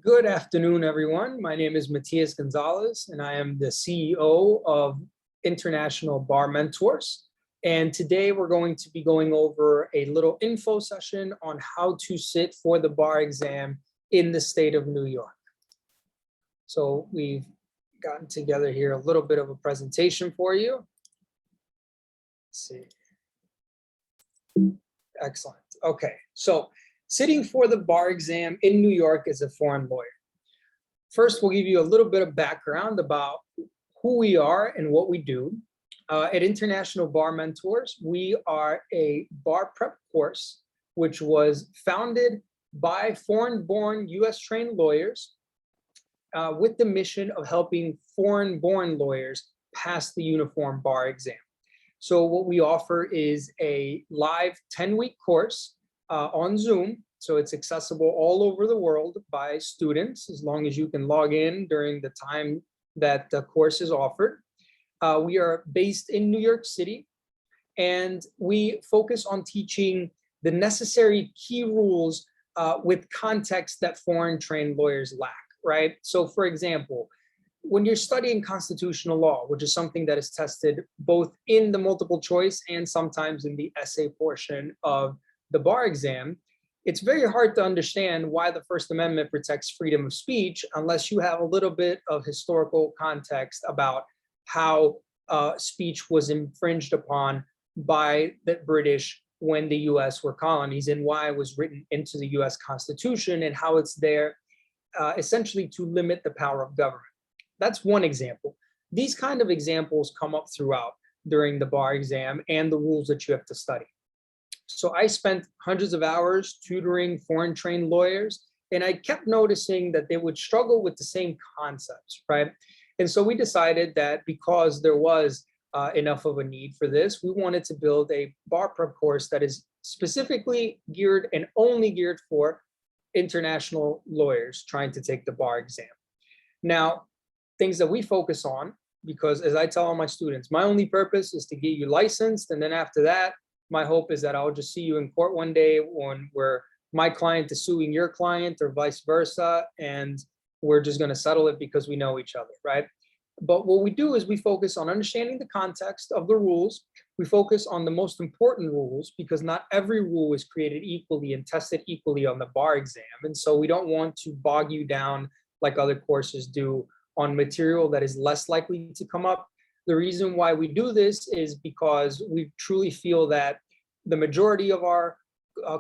Good afternoon, everyone. My name is Matias Gonzalez, and I am the CEO of International Bar Mentors. And today we're going to be going over a little info session on how to sit for the bar exam in the state of New York. So we've gotten together here a little bit of a presentation for you. Let's see. Excellent. Okay, so sitting for the bar exam in New York as a foreign lawyer. First, we'll give you a little bit of background about who we are and what we do. At International Bar Mentors, we are a bar prep course, which was founded by foreign-born US-trained lawyers with the mission of helping foreign-born lawyers pass the uniform bar exam. So what we offer is a live 10-week course on Zoom. So it's accessible all over the world by students, as long as you can log in during the time that the course is offered. We are based in New York City, and we focus on teaching the necessary key rules with context that foreign trained lawyers lack, right? So for example, when you're studying constitutional law, which is something that is tested both in the multiple choice and sometimes in the essay portion of the bar exam, it's very hard to understand why the First Amendment protects freedom of speech unless you have a little bit of historical context about how speech was infringed upon by the British when the US were colonies, and why it was written into the US Constitution, and how it's there essentially to limit the power of government. That's one example. These kind of examples come up throughout during the bar exam and the rules that you have to study. So I spent hundreds of hours tutoring foreign trained lawyers, and I kept noticing that they would struggle with the same concepts, right? And so we decided that because there was enough of a need for this, we wanted to build a bar prep course that is specifically geared and only geared for international lawyers trying to take the bar exam. Now, things that we focus on, because as I tell all my students, my only purpose is to get you licensed, and then after that, my hope is that I'll just see you in court one day where my client is suing your client or vice versa, and we're just going to settle it because we know each other, right? But what we do is we focus on understanding the context of the rules. We focus on the most important rules because not every rule is created equally and tested equally on the bar exam. And so we don't want to bog you down like other courses do on material that is less likely to come up. The reason why we do this is because we truly feel that the majority of our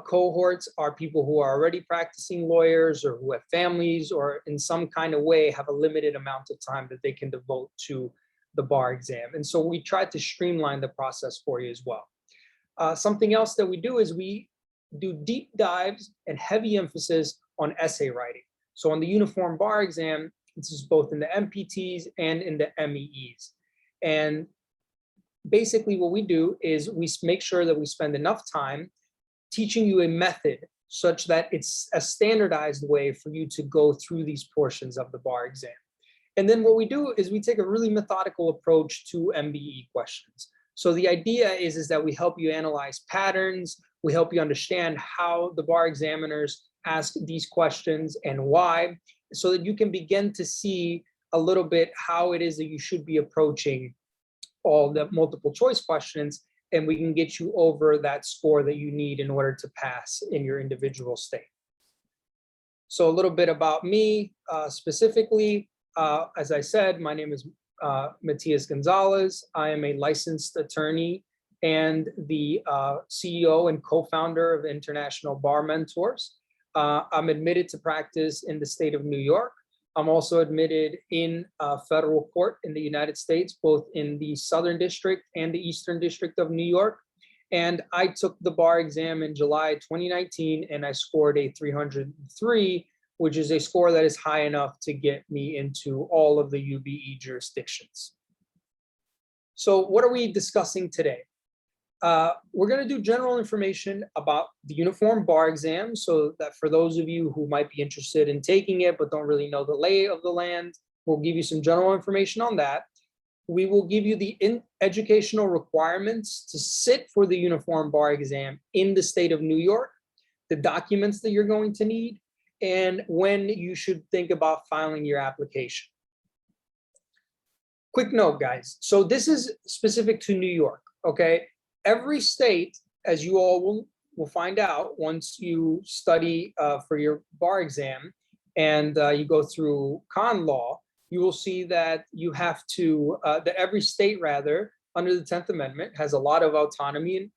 cohorts are people who are already practicing lawyers or who have families or in some kind of way have a limited amount of time that they can devote to the bar exam. And so we try to streamline the process for you as well. Something else that we do is we do deep dives and heavy emphasis on essay writing. So on the uniform bar exam, this is both in the MPTs and in the MEEs. And basically what we do is we make sure that we spend enough time teaching you a method such that it's a standardized way for you to go through these portions of the bar exam. And then what we do is we take a really methodical approach to MBE questions. So the idea is that we help you analyze patterns, we help you understand how the bar examiners ask these questions and why, so that you can begin to see a little bit how it is that you should be approaching all the multiple choice questions, and we can get you over that score that you need in order to pass in your individual state. So a little bit about me specifically. As I said, my name is Matias Gonzalez. I am a licensed attorney and the CEO and co-founder of International Bar Mentors. I'm admitted to practice in the state of New York. I'm also admitted in federal court in the United States, both in the Southern District and the Eastern District of New York. And I took the bar exam in July 2019, and I scored a 303, which is a score that is high enough to get me into all of the UBE jurisdictions. So what are we discussing today? We're going to do general information about the uniform bar exam, so that for those of you who might be interested in taking it but don't really know the lay of the land, we'll give you some general information on that. We will give you the educational requirements to sit for the uniform bar exam in the state of New York, the documents that you're going to need, and when you should think about filing your application. Quick note, guys. So this is specific to New York, okay? Every state, as you all will find out once you study for your bar exam and you go through con law, you will see that you have to, that every state rather, under the 10th Amendment has a lot of autonomy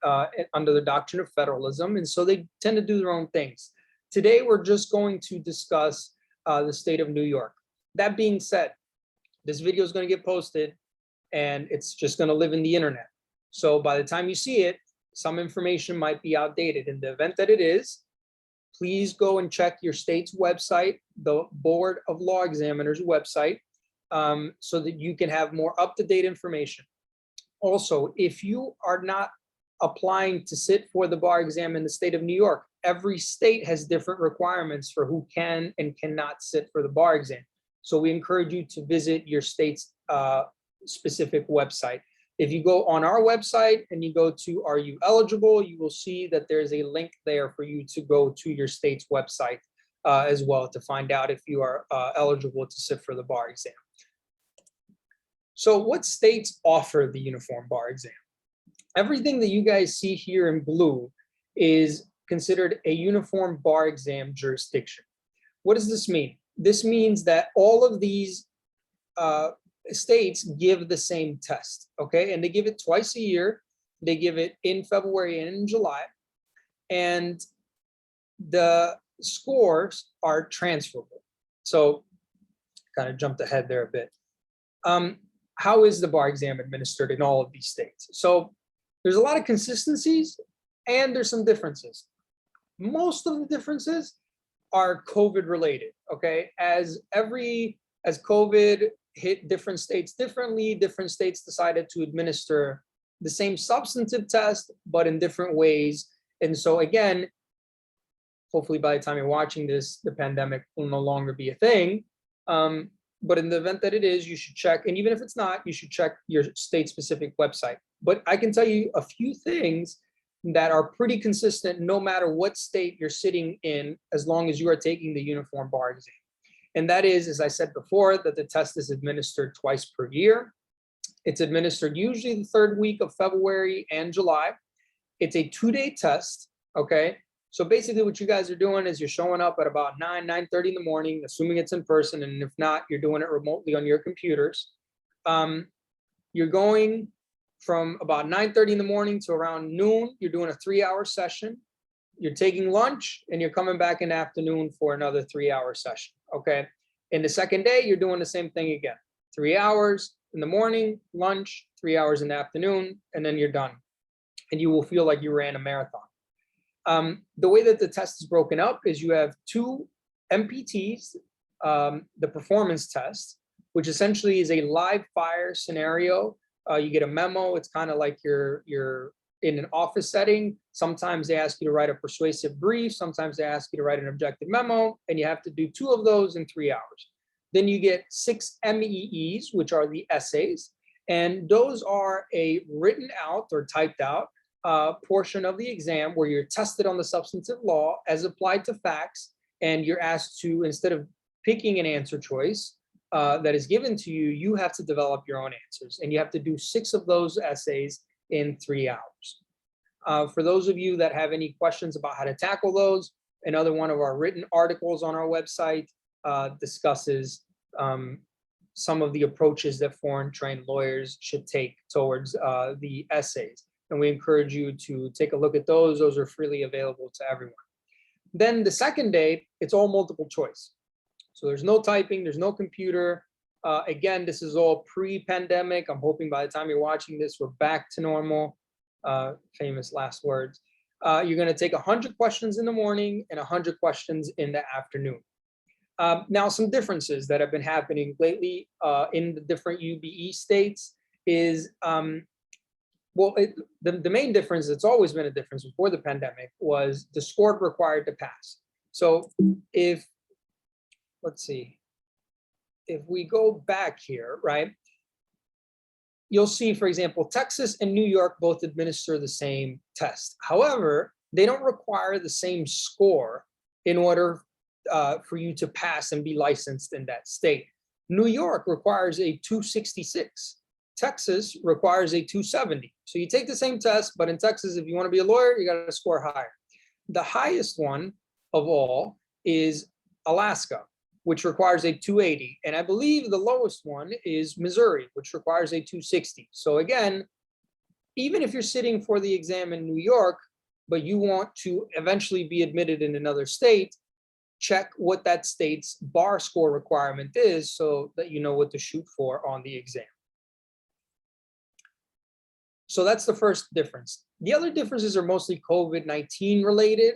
under the doctrine of federalism. And so they tend to do their own things. Today, we're just going to discuss the state of New York. That being said, this video is going to get posted and it's just going to live in the internet. So by the time you see it, some information might be outdated. In the event that it is, please go and check your state's website, the Board of Law Examiners website, so that you can have more up-to-date information. Also, if you are not applying to sit for the bar exam in the state of New York, every state has different requirements for who can and cannot sit for the bar exam. So we encourage you to visit your state's specific website. If you go on our website and you go to Are You Eligible, you will see that there's a link there for you to go to your state's website as well to find out if you are eligible to sit for the bar exam. So what states offer the uniform bar exam? Everything that you guys see here in blue is considered a uniform bar exam jurisdiction. What does this mean? This means that all of these states give the same test, okay? And they give it twice a year. They give it in February and in July. And the scores are transferable. So kind of jumped ahead there a bit. How is the bar exam administered in all of these states? So there's a lot of consistencies and there's some differences. Most of the differences are COVID related, okay? As COVID hit different states differently, different states decided to administer the same substantive test, but in different ways. And so again, hopefully by the time you're watching this, the pandemic will no longer be a thing. But in the event that it is, you should check, and even if it's not, you should check your state-specific website. But I can tell you a few things that are pretty consistent no matter what state you're sitting in, as long as you are taking the uniform bar exam. And that is, as I said before, that the test is administered twice per year. It's administered usually the third week of February and July. It's a 2-day test, okay? So basically what you guys are doing is you're showing up at about 9:30 in the morning, assuming it's in person, and if not, you're doing it remotely on your computers. You're going from about 9:30 in the morning to around noon. You're doing a 3-hour session. You're taking lunch and you're coming back in the afternoon for another 3-hour session, okay? In the second day, you're doing the same thing again. 3 hours in the morning, lunch, 3 hours in the afternoon, and then you're done. And you will feel like you ran a marathon. The way that the test is broken up is you have 2 MPTs, the performance test, which essentially is a live fire scenario. You get a memo. It's kind of like you're in an office setting. Sometimes they ask you to write a persuasive brief. Sometimes they ask you to write an objective memo, and you have to do 2 of those in 3 hours. Then you get 6 MEEs, which are the essays, and those are a written out or typed out portion of the exam where you're tested on the substantive law as applied to facts, and you're asked to, instead of picking an answer choice that is given to you, you have to develop your own answers, and you have to do 6 of those essays in 3 hours. For those of you that have any questions about how to tackle those, another one of our written articles on our website discusses some of the approaches that foreign trained lawyers should take towards the essays. And we encourage you to take a look at those. Those are freely available to everyone. Then the second day, it's all multiple choice. So there's no typing, there's no computer. Again, this is all pre-pandemic. I'm hoping by the time you're watching this, we're back to normal. Famous last words. You're going to take 100 questions in the morning and 100 questions in the afternoon. Now, some differences that have been happening lately in the different UBE states is, the main difference, it's always been a difference before the pandemic, was the score required to pass. So let's see, if we go back here, right, you'll see, for example, Texas and New York both administer the same test. However, they don't require the same score in order for you to pass and be licensed in that state. New York requires a 266. Texas requires a 270. So you take the same test, but in Texas, if you want to be a lawyer, you got to score higher. The highest one of all is Alaska, which requires a 280. And I believe the lowest one is Missouri, which requires a 260. So again, even if you're sitting for the exam in New York, but you want to eventually be admitted in another state, check what that state's bar score requirement is so that you know what to shoot for on the exam. So that's the first difference. The other differences are mostly COVID-19 related,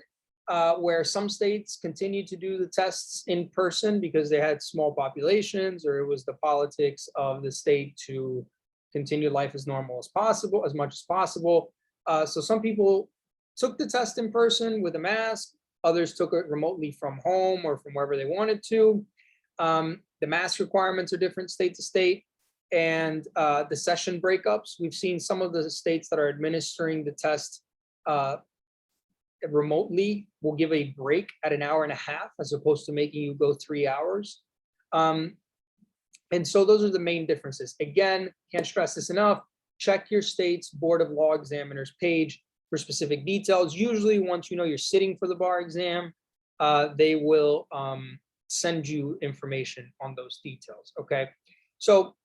where some states continue to do the tests in person because they had small populations, or it was the politics of the state to continue life as normal as possible, as much as possible. So some people took the test in person with a mask, others took it remotely from home or from wherever they wanted to. The mask requirements are different state to state. And the session breakups, we've seen some of the states that are administering the test remotely will give a break at an hour and a half as opposed to making you go 3 hours. And so those are the main differences. Again, can't stress this enough. Check your state's Board of Law Examiners page for specific details. Usually once you know you're sitting for the bar exam, they will send you information on those details, okay? So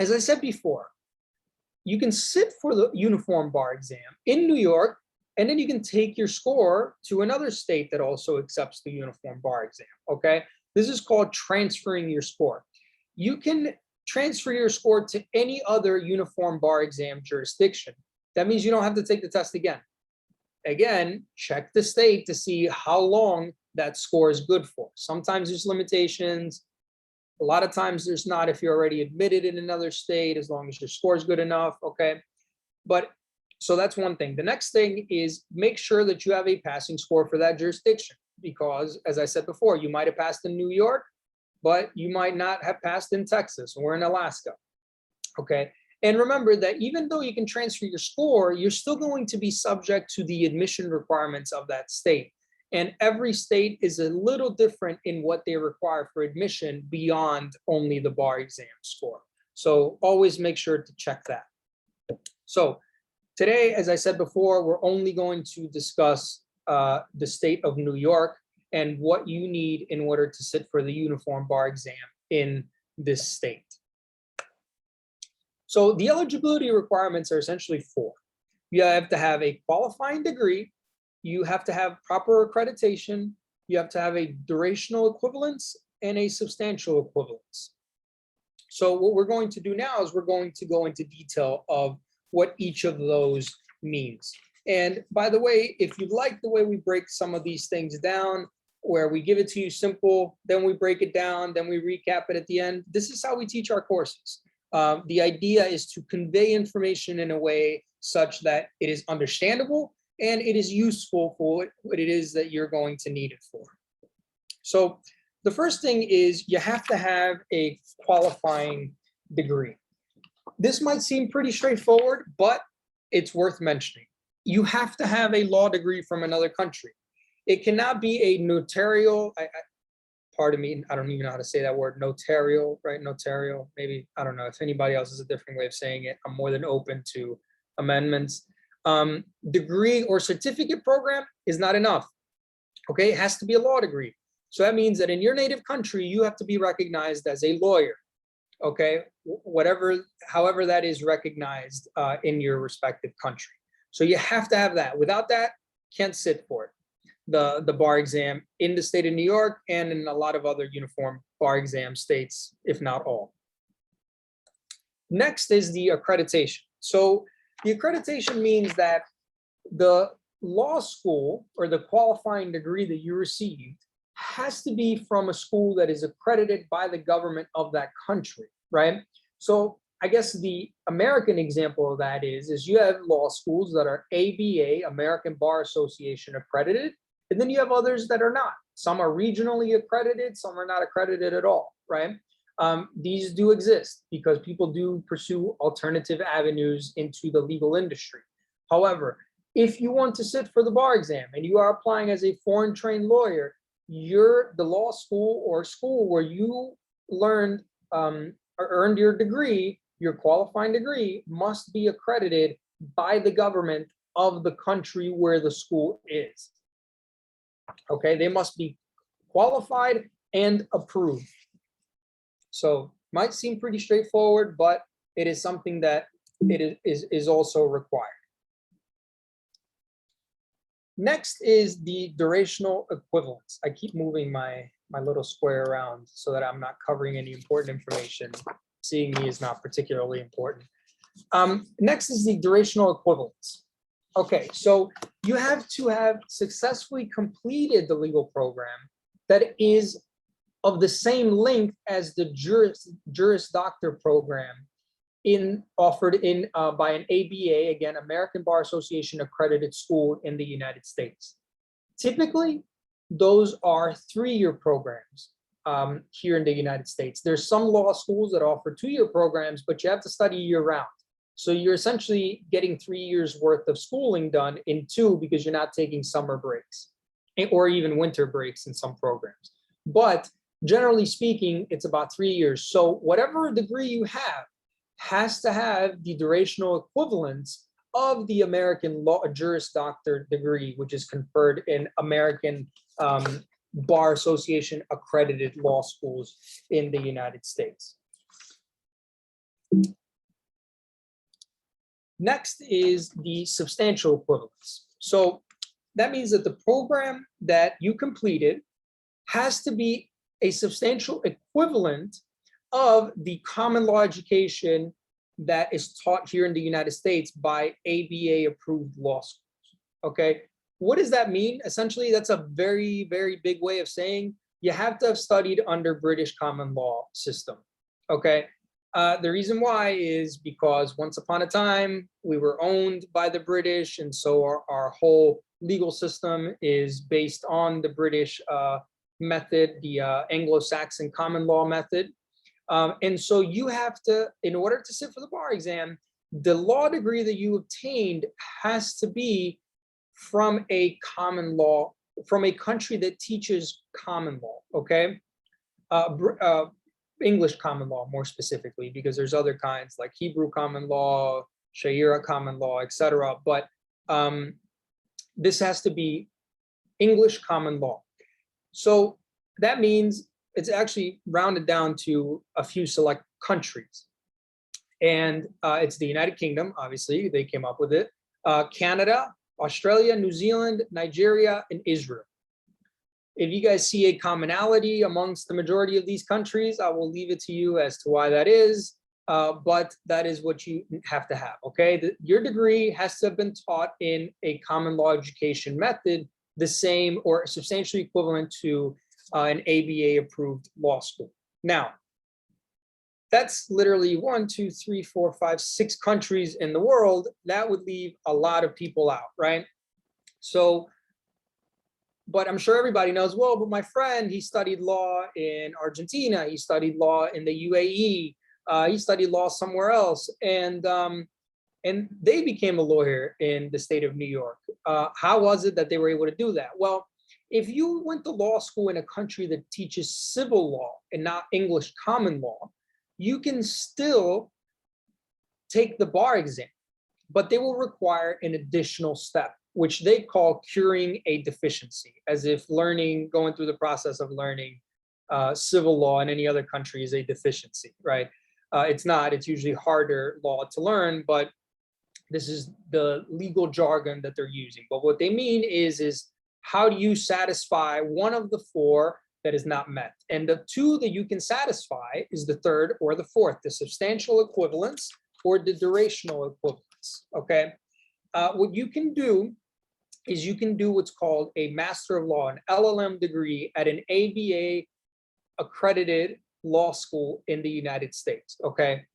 as I said before, you can sit for the uniform bar exam in New York, and then you can take your score to another state that also accepts the uniform bar exam, okay? This is called transferring your score. You can transfer your score to any other uniform bar exam jurisdiction. That means you don't have to take the test again. Again, check the state to see how long that score is good for. Sometimes there's limitations. A lot of times there's not if you're already admitted in another state, as long as your score is good enough, okay? But so that's one thing. The next thing is make sure that you have a passing score for that jurisdiction, because as I said before, you might have passed in New York, but you might not have passed in Texas or in Alaska, okay? And remember that even though you can transfer your score, you're still going to be subject to the admission requirements of that state. And every state is a little different in what they require for admission beyond only the bar exam score. So always make sure to check that. So today, as I said before, we're only going to discuss the state of New York and what you need in order to sit for the uniform bar exam in this state. So the eligibility requirements are essentially 4. You have to have a qualifying degree, you have to have proper accreditation, you have to have a durational equivalence and a substantial equivalence. So what we're going to do now is we're going to go into detail of what each of those means. And by the way, if you like the way we break some of these things down, where we give it to you simple, then we break it down, then we recap it at the end, this is how we teach our courses. The idea is to convey information in a way such that it is understandable and it is useful for what it is that you're going to need it for. So the first thing is you have to have a qualifying degree. This might seem pretty straightforward, but it's worth mentioning. You have to have a law degree from another country. It cannot be a notarial, pardon me, I don't even know how to say that word, notarial, right? Notarial, maybe, I don't know. If anybody else has a different way of saying it, I'm more than open to amendments. Degree or certificate program is not enough, okay? It has to be a law degree. So that means that in your native country, you have to be recognized as a lawyer, okay? However that is recognized in your respective country. So you have to have that. Without that, can't sit for it. The bar exam in the state of New York and in a lot of other uniform bar exam states, if not all. Next is the accreditation. So the accreditation means that the law school or the qualifying degree that you received has to be from a school that is accredited by the government of that country, right? So I guess the American example of that is you have law schools that are ABA, American Bar Association accredited, and then you have others that are not. Some are regionally accredited, some are not accredited at all, right? These do exist because people do pursue alternative avenues into the legal industry. However, if you want to sit for the bar exam and you are applying as a foreign trained lawyer, the law school or school where you learned or earned your degree, your qualifying degree, must be accredited by the government of the country where the school is. Okay, they must be qualified and approved. So might seem pretty straightforward, but it is something that it is also required. Next is the durational equivalence. I keep moving my little square around so that I'm not covering any important information. Seeing me is not particularly important. Next is the durational equivalence. Okay, so you have to have successfully completed the legal program that is of the same length as the Juris Doctor program offered by an ABA, again, American Bar Association accredited school in the United States. Typically, those are 3-year programs here in the United States. There's some law schools that offer 2-year programs, but you have to study year-round. So you're essentially getting 3 years worth of schooling done in 2 because you're not taking summer breaks or even winter breaks in some programs. But generally speaking, it's about 3 years. So whatever degree you have has to have the durational equivalence of the American law Juris Doctor degree, which is conferred in American Bar Association accredited law schools in the United States. Next is the substantial equivalence. So that means that the program that you completed has to be a substantial equivalent of the common law education that is taught here in the United States by ABA approved law schools. Okay, what does that mean? Essentially, that's a very, very big way of saying you have to have studied under British common law system. Okay, the reason why is because once upon a time we were owned by the British, and so our whole legal system is based on the British method, the Anglo-Saxon common law method. And so you have to, in order to sit for the bar exam, the law degree that you obtained has to be from a common law, from a country that teaches common law, okay? English common law more specifically, because there's other kinds like Hebrew common law, Sharia common law, etc. But this has to be English common law. So that means it's actually rounded down to a few select countries. And it's the United Kingdom, obviously, they came up with it, Canada, Australia, New Zealand, Nigeria, and Israel. If you guys see a commonality amongst the majority of these countries, I will leave it to you as to why that is, but that is what you have to have, okay? Your degree has to have been taught in a common law education method, the same or substantially equivalent to an ABA approved law school. Now, that's literally 1, 2, 3, 4, 5, 6 countries in the world. That would leave a lot of people out, right? So, but I'm sure everybody knows, well, but my friend, he studied law in Argentina, he studied law in the UAE, he studied law somewhere else, and they became a lawyer in the state of New York. How was it that they were able to do that? Well, if you went to law school in a country that teaches civil law and not English common law, you can still take the bar exam, but they will require an additional step, which they call curing a deficiency, as if going through the process of learning civil law in any other country is a deficiency, right? It's not, it's usually harder law to learn, but this is the legal jargon that they're using. But what they mean is how do you satisfy one of the 4 that is not met? And the 2 that you can satisfy is the 3rd or the 4th, the substantial equivalence or the durational equivalence, okay? What you can do is you can do what's called a Master of Law, an LLM degree at an ABA accredited law school in the United States, okay?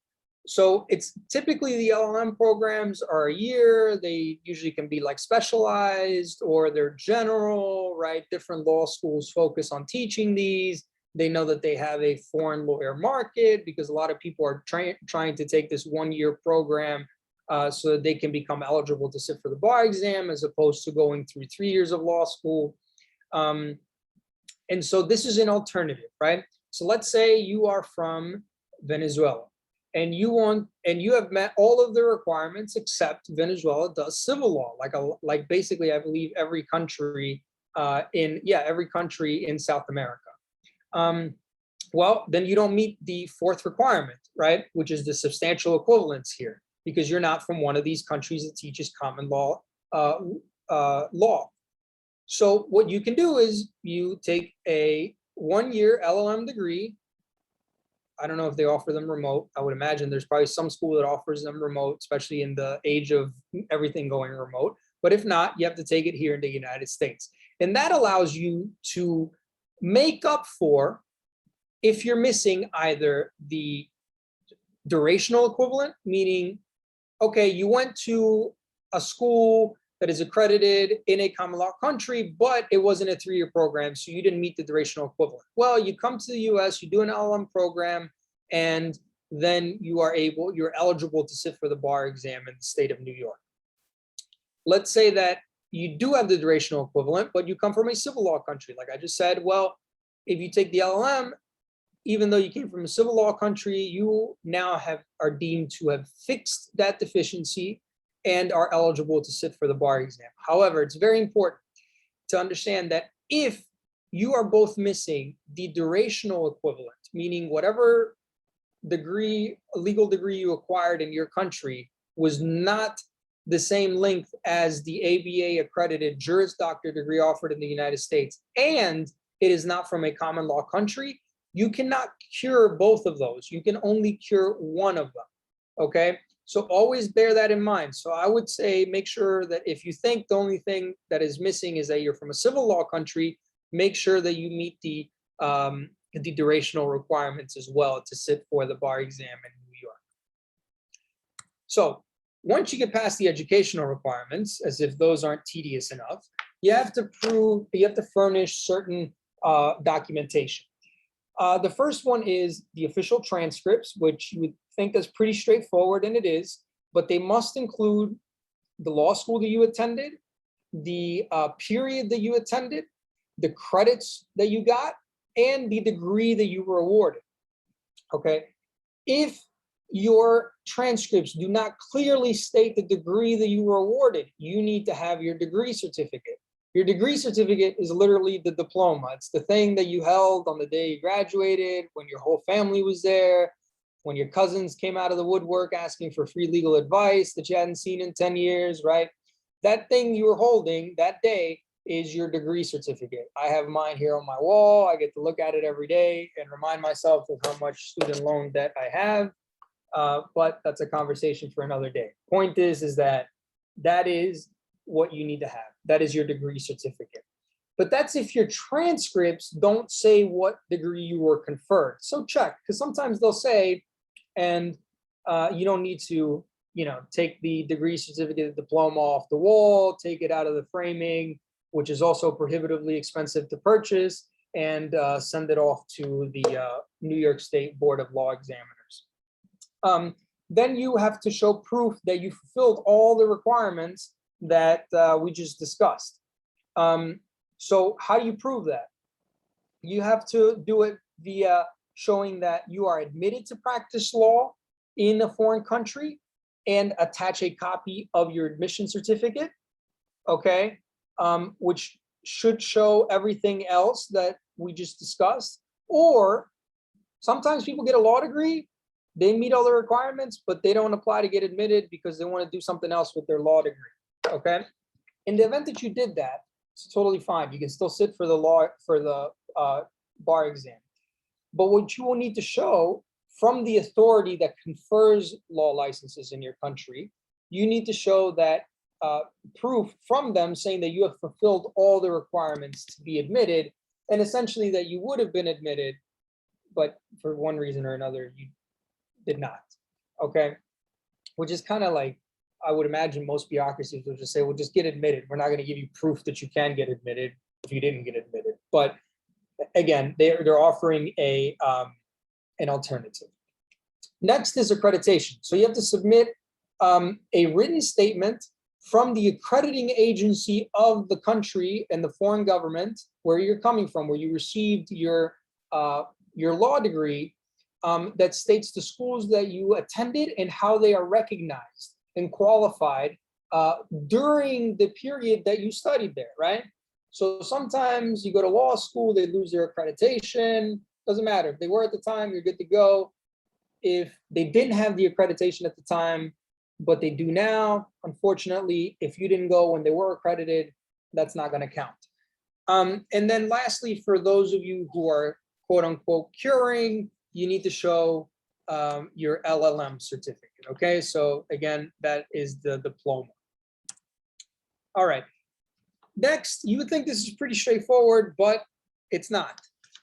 So it's typically the LLM programs are a year. They usually can be like specialized or they're general, right? Different law schools focus on teaching these. They know that they have a foreign lawyer market because a lot of people are trying to take this 1-year program so that they can become eligible to sit for the bar exam as opposed to going through 3 years of law school. And so this is an alternative, right? So let's say you are from Venezuela and you have met all of the requirements except Venezuela does civil law, like basically I believe every country every country in South America. Well, then you don't meet the fourth requirement, right? Which is the substantial equivalence here, because you're not from one of these countries that teaches common law law. So what you can do is you take a 1-year LLM degree. I don't know if they offer them remote. I would imagine there's probably some school that offers them remote, especially in the age of everything going remote. But if not, you have to take it here in the United States. And that allows you to make up for if you're missing either the durational equivalent, meaning, okay, you went to a school that is accredited in a common law country, but it wasn't a 3-year program, so you didn't meet the durational equivalent. Well, you come to the US, you do an LLM program, and then you're eligible to sit for the bar exam in the state of New York. Let's say that you do have the durational equivalent, but you come from a civil law country. Like I just said, well, if you take the LLM, even though you came from a civil law country, you now are deemed to have fixed that deficiency and are eligible to sit for the bar exam. However, it's very important to understand that if you are both missing the durational equivalent, meaning whatever legal degree you acquired in your country was not the same length as the ABA accredited Juris Doctor degree offered in the United States, and it is not from a common law country, you cannot cure both of those. You can only cure one of them, okay? So always bear that in mind. So I would say make sure that if you think the only thing that is missing is that you're from a civil law country, make sure that you meet the durational requirements as well to sit for the bar exam in New York. So once you get past the educational requirements, as if those aren't tedious enough, you have to furnish certain documentation. The first one is the official transcripts, which you would think is pretty straightforward, and it is, but they must include the law school that you attended, the period that you attended, the credits that you got, and the degree that you were awarded, okay? If your transcripts do not clearly state the degree that you were awarded, you need to have your degree certificate. Your degree certificate is literally the diploma. It's the thing that you held on the day you graduated, when your whole family was there, when your cousins came out of the woodwork asking for free legal advice that you hadn't seen in 10 years, right? That thing you were holding that day is your degree certificate. I have mine here on my wall. I get to look at it every day and remind myself of how much student loan debt I have. But that's a conversation for another day. Point is that is what you need to have. That is your degree certificate. But that's if your transcripts don't say what degree you were conferred. So check, because sometimes they'll say, and you don't need to, take the degree certificate diploma off the wall, take it out of the framing, which is also prohibitively expensive to purchase, and send it off to the New York State Board of Law Examiners. Then you have to show proof that you fulfilled all the requirements that we just discussed. So how do you prove that? You have to do it via showing that you are admitted to practice law in a foreign country and attach a copy of your admission certificate, okay? Which should show everything else that we just discussed. Or sometimes people get a law degree, they meet all the requirements, but they don't apply to get admitted because they want to do something else with their law degree, okay? In the event that you did that, it's totally fine. You can still sit for the bar exam. But what you will need to show from the authority that confers law licenses in your country, you need to show that proof from them saying that you have fulfilled all the requirements to be admitted, and essentially that you would have been admitted, but for one reason or another, you did not, okay? Which is kind of like, I would imagine most bureaucracies will just say, well, just get admitted. We're not going to give you proof that you can get admitted if you didn't get admitted. But again, they're offering an alternative. Next is accreditation. So you have to submit a written statement from the accrediting agency of the country and the foreign government where you're coming from, where you received your law degree, that states the schools that you attended and how they are recognized and qualified during the period that you studied there, right? So sometimes you go to law school, they lose their accreditation. Doesn't matter. If they were at the time, you're good to go. If they didn't have the accreditation at the time, but they do now, unfortunately, if you didn't go when they were accredited, that's not going to count. And then lastly, for those of you who are quote unquote curing, you need to show your LLM certificate. Okay, so again, that is the diploma. All right. Next, you would think this is pretty straightforward, but it's not.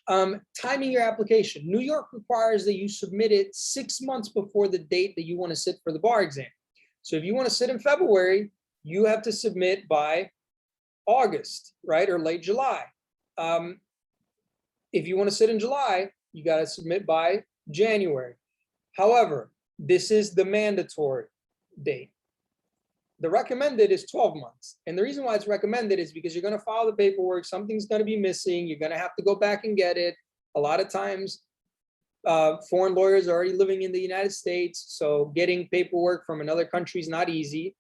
Timing your application. New York requires that you submit it 6 months before the date that you want to sit for the bar exam. So if you want to sit in February, you have to submit by August, right, or late July. If you want to sit in July, you got to submit by January. However, this is the mandatory date. The recommended is 12 months. And the reason why it's recommended is because you're going to file the paperwork, something's going to be missing, you're going to have to go back and get it. A lot of times, foreign lawyers are already living in the United States, so getting paperwork from another country is not easy.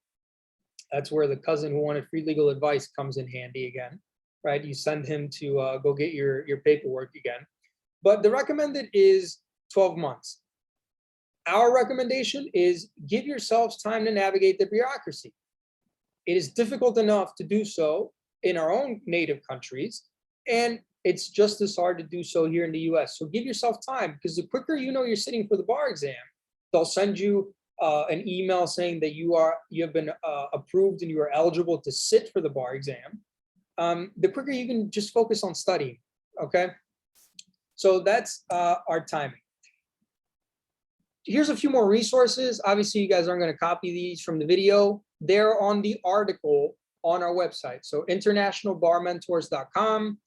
That's where the cousin who wanted free legal advice comes in handy again, right? You send him to go get your paperwork again. But the recommended is 12 months. Our recommendation is give yourselves time to navigate the bureaucracy. It is difficult enough to do so in our own native countries, and it's just as hard to do so here in the US. So give yourself time, because the quicker you know you're sitting for the bar exam, they'll send you an email saying that you have been approved and you are eligible to sit for the bar exam. The quicker you can just focus on studying, okay? So that's our timing. Here's a few more resources. Obviously, you guys aren't going to copy these from the video. They're on the article on our website. So internationalbarmentors.com.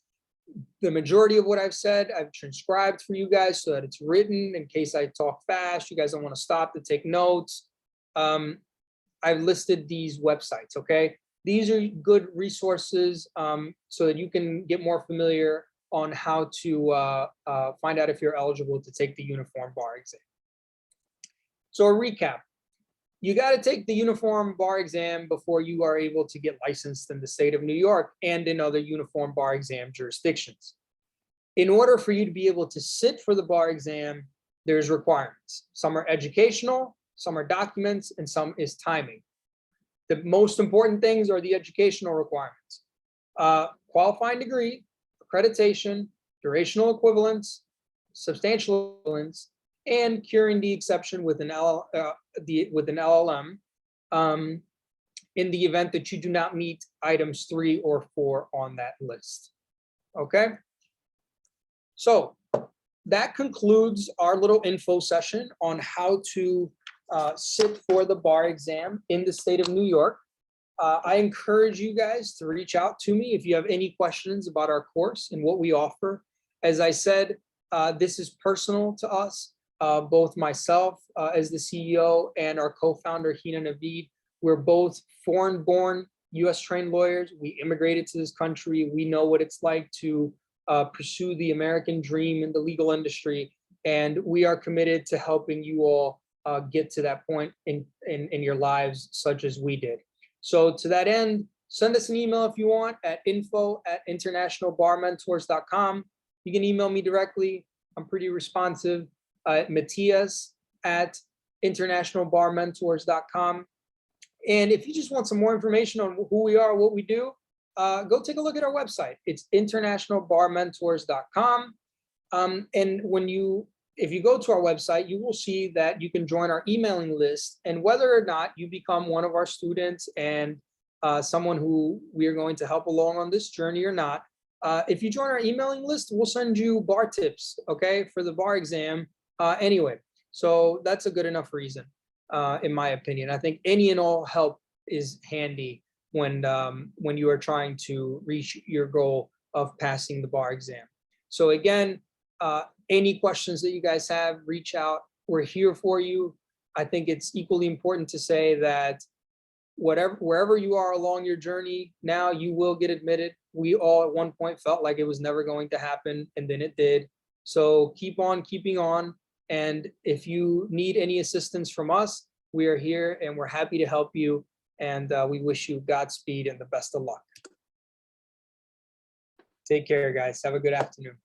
The majority of what I've said, I've transcribed for you guys so that it's written in case I talk fast. You guys don't want to stop to take notes. I've listed these websites, okay? These are good resources so that you can get more familiar on how to find out if you're eligible to take the uniform bar exam. So a recap, you got to take the uniform bar exam before you are able to get licensed in the state of New York and in other uniform bar exam jurisdictions. In order for you to be able to sit for the bar exam, there's requirements. Some are educational, some are documents, and some is timing. The most important things are the educational requirements. Qualifying degree, accreditation, durational equivalence, substantial equivalence, and curing the exception with an LLM in the event that you do not meet items 3 or 4 on that list. Okay, so that concludes our little info session on how to sit for the bar exam in the state of New York. I encourage you guys to reach out to me if you have any questions about our course and what we offer. As I said, this is personal to us. Both myself as the CEO and our co-founder, Hina Naveed, we're both foreign-born US-trained lawyers. We immigrated to this country. We know what it's like to pursue the American dream in the legal industry, and we are committed to helping you all get to that point in your lives, such as we did. So to that end, send us an email if you want at info@internationalbarmentors.com. You can email me directly. I'm pretty responsive. Matthias@internationalbarmentors.com. And if you just want some more information on who we are, what we do, go take a look at our website. It's internationalbarmentors.com. And if you go to our website, you will see that you can join our emailing list. And whether or not you become one of our students and someone who we are going to help along on this journey or not, if you join our emailing list, we'll send you bar tips, okay, for the bar exam. Anyway, so that's a good enough reason, in my opinion. I think any and all help is handy when you are trying to reach your goal of passing the bar exam. So again, any questions that you guys have, reach out. We're here for you. I think it's equally important to say that wherever you are along your journey now, you will get admitted. we all at one point felt like it was never going to happen, and then it did. So keep on keeping on. And if you need any assistance from us, we are here and we're happy to help you. And we wish you Godspeed and the best of luck. Take care, guys. Have a good afternoon.